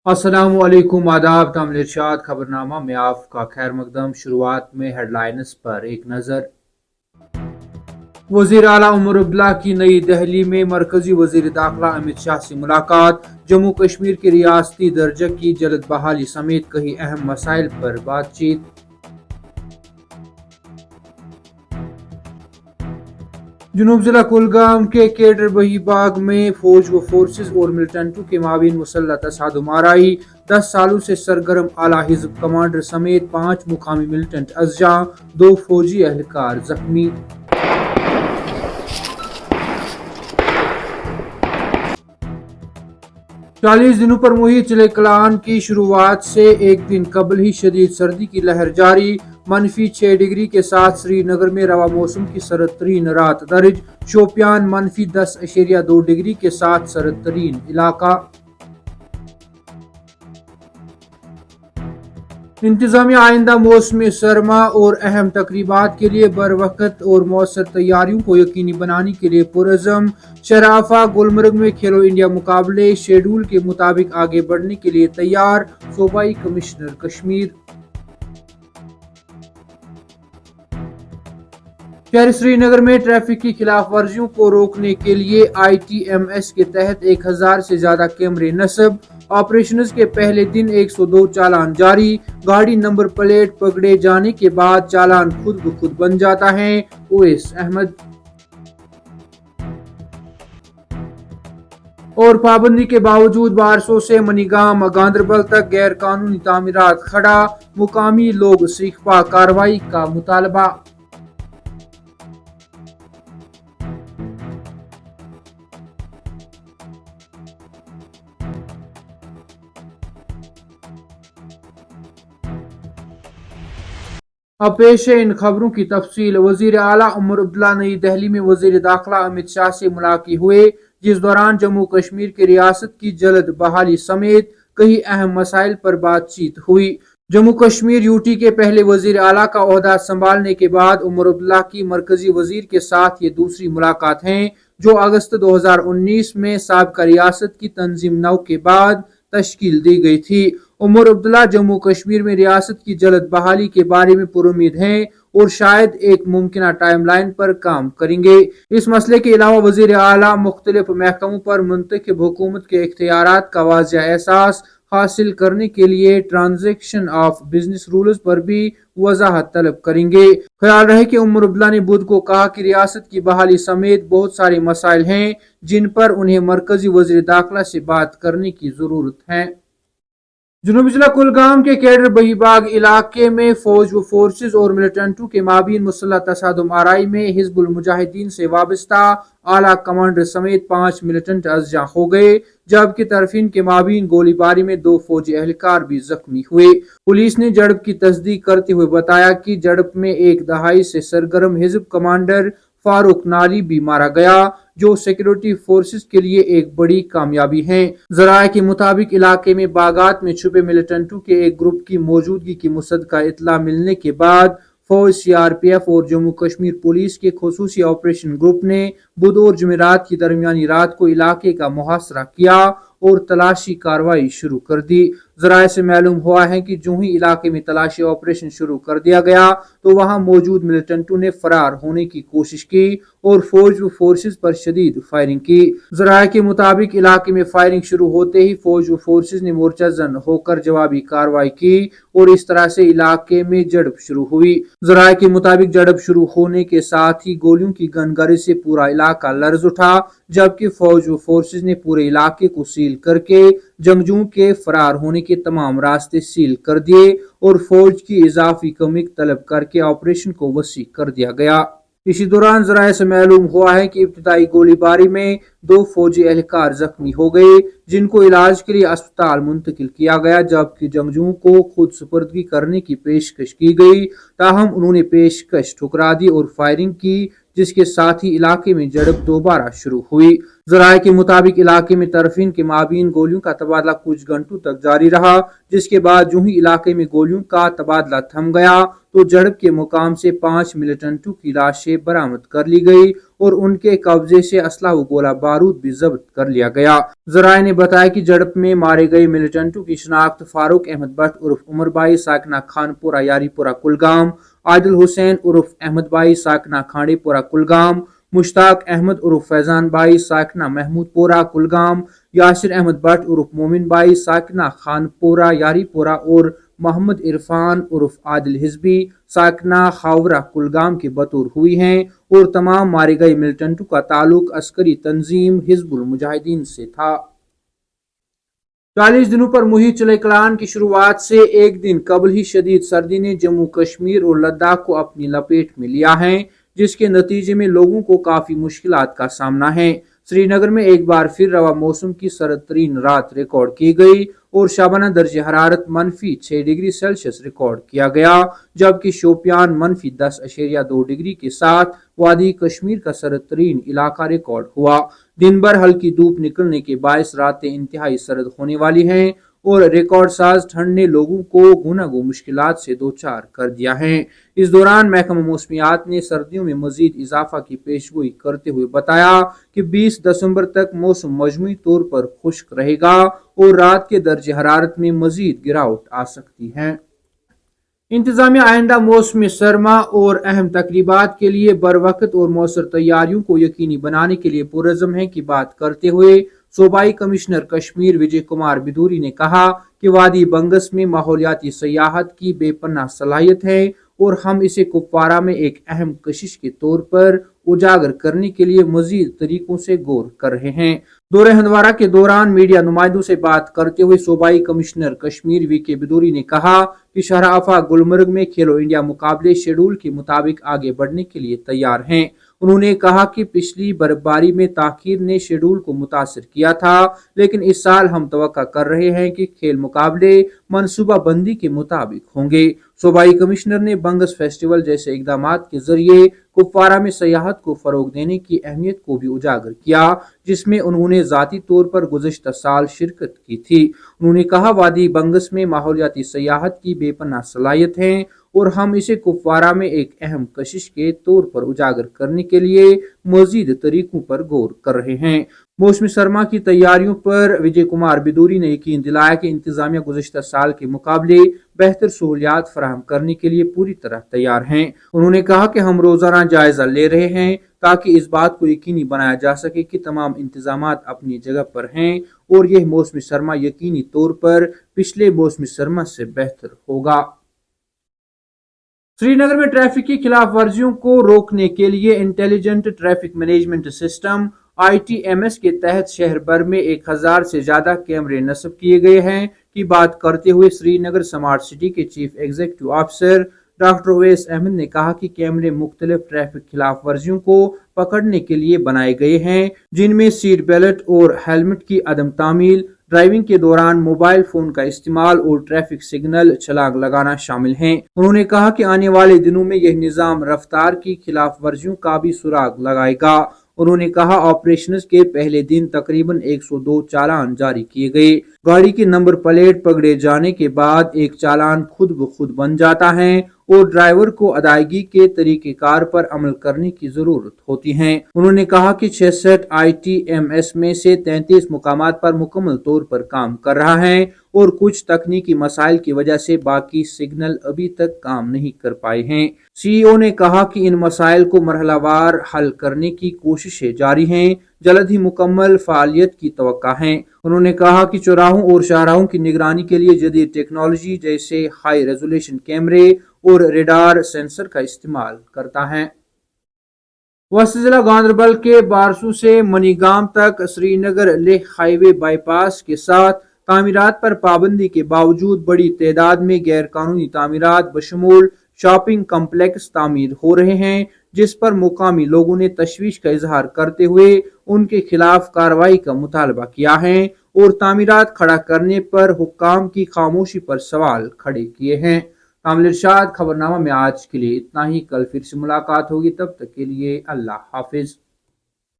अस्सलाम वालेकुम, आदाब, तामिल इरशाद खबरनामा में आपका खैर मकदम। शुरुआत में हेडलाइंस पर एक नज़र। वज़ीर आला उमर अब्दुल्ला की नई दिल्ली में मरकजी वज़ीर दाखिला अमित शाह से मुलाकात। जम्मू कश्मीर के रियासती दर्जे की जल्द बहाली समेत कई अहम मसाइल पर बातचीत। जुनूब जिला कुलगाम के केडर बहीबाग में फौज व फोर्सेज और मिलिटेंटों के माबीन मुसल्लह तसादुम आराई। 10 सालों से सरगर्म आला हिज़्ब कमांडर समेत 5 मुकामी मिलिटेंट अज़जा, 2 फौजी एहलकार जख्मी। 40 दिनों पर मुहित चिले कलान की शुरुआत से एक दिन कबल ही शदीद सर्दी की लहर जारी। -6 डिग्री के साथ श्रीनगर में रवा मौसम की सर्द तरीन रात दर्ज। शोपियान -10.2 डिग्री के साथ सर्द तरीन इलाका। इंतजामिया आइंदा मौसम सरमा और अहम तकरीबात के लिए बर वक्त और मौसर तैयारियों को यकीनी बनाने के लिए पुरज़म। शराफा गुलमर्ग में खेलो इंडिया मुकाबले शेड्यूल के मुताबिक आगे बढ़ने के लिए तैयार। सूबाई कमिश्नर कश्मीर। शहर श्रीनगर में ट्रैफिक की खिलाफ वर्जियों को रोकने के लिए ITMS के तहत 1000 से ज्यादा कैमरे नस्ब। ऑपरेशंस के पहले दिन 102 चालान जारी। गाड़ी नंबर प्लेट पकड़े जाने के बाद चालान खुद ब खुद बन जाता है। उवैस अहमद। और पाबंदी के बावजूद बारसों से मनीगाम गांधरबल तक गैर कानूनी तामीरात खड़ा। मुकामी लोग सीखपा कार्रवाई का मुतालबा। अब पेश है इन खबरों की तफसील। वज़ीर आला उमर अब्दुल्ला नई दिल्ली में वज़ीर दाखिला अमित शाह से मुलाकात हुए, जिस दौरान जम्मू कश्मीर की रियासत की जल्द बहाली समेत कई अहम मसाइल पर बातचीत हुई। जम्मू कश्मीर यूटी के पहले वज़ीर आला का ओहदा संभालने के बाद उमर अब्दुल्ला की मरकजी वज़ीर के साथ ये दूसरी मुलाकात है, जो अगस्त 2019 में साबिक़ा रियासत की तंजीम नौ के बाद तश्कील दी गई थी। उमर अब्दुल्ला जम्मू कश्मीर में रियासत की जल्द बहाली के बारे में पुरुमीद हैं और शायद एक मुमकिन टाइमलाइन पर काम करेंगे। इस मसले के अलावा वज़ीर आला मुख्तलिफ महकमों पर मुंतखब हुकूमत के इख्तियारात का वाज़ेह एहसास हासिल करने के लिए ट्रांजैक्शन ऑफ बिजनेस रूल्स पर भी वजाहत तलब करेंगे। ख्याल रहे कि उमर अब्दुल्ला ने बुध को कहा कि रियासत की बहाली समेत बहुत सारे मसाइल हैं जिन पर उन्हें मरकजी वज़ीर दाखिला से बात करने की जरूरत है। जुनूबी जिला कुलगाम के केडर बहीबाग इलाके में फौज व फोर्सेज और मिलिटेंटों के माबीन मुसल्लह तसादुम आराई में हिजबुल मुजाहिदीन से वाबस्ता आला कमांडर समेत 5 मिलिटेंट अज़जा हो गए, जबकि तरफीन के माबीन गोलीबारी में 2 फौजी एहलकार भी जख्मी हुए। पुलिस ने झड़प की तस्दीक करते हुए बताया कि झड़प में एक दहाई से सरगर्म हिजब कमांडर फारूक नाली भी मारा गया, जो सिक्योरिटी फोर्सेस के लिए एक बड़ी कामयाबी है। जराये के मुताबिक इलाके में बागात में छुपे मिलिटेंटों के एक ग्रुप की मौजूदगी की मुसद्दका इत्तला मिलने के बाद फौज, CRPF और जम्मू कश्मीर पुलिस के खुसूसी ऑपरेशन ग्रुप ने बुध और जुमेरात की दरमियानी रात को इलाके का मुहासरा किया और तलाशी कार्रवाई शुरू कर दी। जराये से मालूम हुआ है कि जो ही इलाके में तलाशी ऑपरेशन शुरू कर दिया गया तो वहां मौजूद मिलिटेंटों ने फरार होने की कोशिश की और फौज व फोर्सेज पर शदीद फायरिंग की। जराये के मुताबिक इलाके में फायरिंग शुरू होते ही फौज व फोर्सेज ने मोर्चाजन होकर जवाबी कार्रवाई की और इस तरह से इलाके में झड़प शुरू हुई। जराये के मुताबिक झड़प शुरू होने के साथ ही गोलियों की गनगरी से पूरा इलाका लर्ज उठा, जबकि फौज व फोर्सेज ने पूरे इलाके को सील करके जंगजुओं के फरार होने के तमाम रास्ते सील कर दिए और फौज की इजाफी कमी तलब करके ऑपरेशन को वसी कर दिया गया। इसी दौरान जराये से मालूम हुआ है कि इब्तिदाई गोलीबारी में 2 फौजी एहलकार जख्मी हो गए, जिनको इलाज के लिए अस्पताल मुंतकिल किया गया, जबकि जंगजुओं को खुद सुपुर्दगी करने की पेशकश की गई, ताहम उन्होंने पेशकश ठुकरा दी और फायरिंग की, जिस के साथ ही इलाके में झड़प दोबारा शुरू हुई। जराये के मुताबिक इलाके में तरफीन के माबीन गोलियों का तबादला कुछ घंटों तक जारी रहा, जिसके बाद जो ही इलाके में गोलियों का तबादला थम गया तो झड़प के मुकाम से 5 मिलिटेंटों की लाशें बरामद कर ली गई और उनके कब्जे से असला व गोला बारूद भी जब्त कर लिया गया। जराये ने बताया कि झड़प में मारे गए मिलिटेंटों की शनाख्त फारूक अहमद भट्ट उर्फ उमर भाई साकना खानपुरा यारीपुरा कुलगाम, आदिल हुसैन उर्फ अहमद भाई साकना खाड़ेपुरा कुलगाम, मुश्ताक अहमद उर्फ फैजान भाई साकना महमूदपुरा कुलगाम, यासिर अहमद भट्ट उर्फ मोमिन भाई साकना खानपुरा यारीपुरा और मोहम्मद इरफान उर्फ आदिल हिजबी साकना खावरा कुलगाम के बतौर हुई हैं और तमाम मारे गए मिलिटेंटों का ताल्लुक अस्करी तंजीम हिजबुल मुजाहिदीन से था। 40 दिनों पर मुहिम चले-कलान की शुरुआत से एक दिन कबल ही शदीद सर्दी ने जम्मू कश्मीर और लद्दाख को अपनी लपेट में लिया है, जिसके नतीजे में लोगों को काफी मुश्किलात का सामना है। श्रीनगर में एक बार फिर रवा मौसम की सर्द तरीन रात रिकॉर्ड की गई और शाबाना दर्ज हरारत -6 डिग्री सेल्सियस रिकॉर्ड किया गया, जबकि शोपियान -10.2 डिग्री के साथ वादी कश्मीर का सर्द तरीन इलाका रिकॉर्ड हुआ। दिन भर हल्की धूप निकलने के बायस रातें इंतहाई सर्द होने वाली हैं और रिकॉर्ड साज ठंड ने लोगों को गुनागो मुश्किलात से दो चार कर दिया है। इस दौरान महकमा मौसमियात ने सर्दियों में मजीद इजाफा की पेशगोई करते हुए बताया कि 20 दिसंबर तक मौसम मजमूई तौर पर खुश्क रहेगा और रात के दर्ज हरारत में मजीद गिरावट आ सकती है। इंतजामिया आइंदा मौसम सरमा और अहम तकरीबात के लिए बरवक्त और मौसर तैयारियों को यकीनी बनाने के लिए पुरज़म है की बात करते हुए सूबाई कमिश्नर कश्मीर विजय कुमार बिदूरी ने कहा कि वादी बंगस में माहौलियाती सयाहत की बेपनाह सलाहियत है और हम इसे कुपवारा में एक अहम कशिश के तौर पर उजागर करने के लिए मजीद तरीकों से गौर कर रहे हैं। दौरे हंदवारा के दौरान मीडिया नुमाइंदों से बात करते हुए सूबाई कमिश्नर कश्मीर वी के बिदूरी ने कहा कि शहराफा गुलमर्ग में खेलो इंडिया मुकाबले शेड्यूल के मुताबिक आगे बढ़ने के लिए तैयार हैं। उन्होंने कहा कि पिछली बर्फबारी में ताखीर ने शेड्यूल को मुतासर किया था, लेकिन इस साल हम तवक्का कर रहे हैं कि खेल मुकाबले मनसूबा बंदी के मुताबिक होंगे। सूबाई कमिश्नर ने बंगस फेस्टिवल जैसे इकदामात के जरिए कुपवारा में सयाहत को फरोग देने की अहमियत को भी उजागर किया, जिसमें उन्होंने जाती तौर पर गुज़श्ता साल शिरकत की थी। उन्होंने कहा वादी बंगस में माहौलियाती सयाहत की बेपनाह सलाहियत है और हम इसे कुपवारा में एक अहम कशिश के तौर पर उजागर करने के लिए मजीद तरीकों पर गौर कर रहे हैं। मौसमी सरमा की तैयारियों पर विजय कुमार बिदूरी ने यकीन दिलाया कि इंतजामिया गुज़श्ता साल के मुकाबले बेहतर सहूलियात फराहम करने के लिए पूरी तरह तैयार हैं। उन्होंने कहा कि हम रोजाना जायजा ले रहे हैं ताकि इस बात को यकीनी बनाया जा सके कि तमाम इंतजामात अपनी जगह पर हैं और यह मौसमी सरमा यकीनी तौर पर पिछले मौसमी सरमा से बेहतर होगा। श्रीनगर में ट्रैफिक की खिलाफ वर्जियों को रोकने के लिए intelligent traffic management system ITMS के तहत शहर भर में 1000 से ज्यादा कैमरे नस्ब किए गए हैं की बात करते हुए श्रीनगर स्मार्ट सिटी के chief executive officer doctor Owais Ahmad ने कहा कि कैमरे मुख्तलिफ ट्रैफिक खिलाफ वर्जियों को पकड़ने के लिए बनाए गए हैं, जिनमें सीट बेल्ट और हेलमेट की अदम तामील, ड्राइविंग के दौरान मोबाइल फोन का इस्तेमाल और ट्रैफिक सिग्नल छलांग लगाना शामिल हैं। उन्होंने कहा कि आने वाले दिनों में यह निजाम रफ्तार की खिलाफ वर्जियों का भी सुराग लगाएगा। उन्होंने कहा ऑपरेशंस के पहले दिन तकरीबन 102 चालान जारी किए गए। गाड़ी की नंबर प्लेट पकड़े जाने के बाद एक चालान खुद ब खुद बन जाता है और ड्राइवर को अदायगी के तरीकेकार पर अमल करने की जरूरत होती है। उन्होंने कहा कि 66 ITMS में से 33 मुकामात पर मुकम्मल तौर पर काम कर रहा है और कुछ तकनीकी मसाइल की वजह से बाकी सिग्नल अभी तक काम नहीं कर पाए हैं। CEO ने कहा कि इन मसाइल को मरहलावार हल करने की कोशिशें जारी हैं, जल्द ही मुकम्मल फालियत की तवक्का है। उन्होंने कहा कि चौराहों और शाहराहों की निगरानी के लिए जदीद टेक्नोलॉजी जैसे हाई रेजोल्यूशन कैमरे और रेडार सेंसर का इस्तेमाल करता है। वस्त जिला गांधरबल के बारसू से मनीगाम तक श्रीनगर लेह हाईवे बाईपास के साथ तामीरात पर पाबंदी के बावजूद बड़ी तादाद में गैर कानूनी तामीरात बशमूल शॉपिंग कम्प्लेक्स तामीर हो रहे हैं, जिस पर मुकामी लोगों ने तशवीश का इजहार करते हुए उनके खिलाफ कार्रवाई का मुतालबा किया है और तामीरात खड़ा करने पर हुक्काम की खामोशी पर सवाल खड़े किए हैं। کامل ارشاد خبرنامہ میں آج کے لیے اتنا ہی. کل پھر سے ملاقات ہوگی، تب تک کے لیے اللہ حافظ.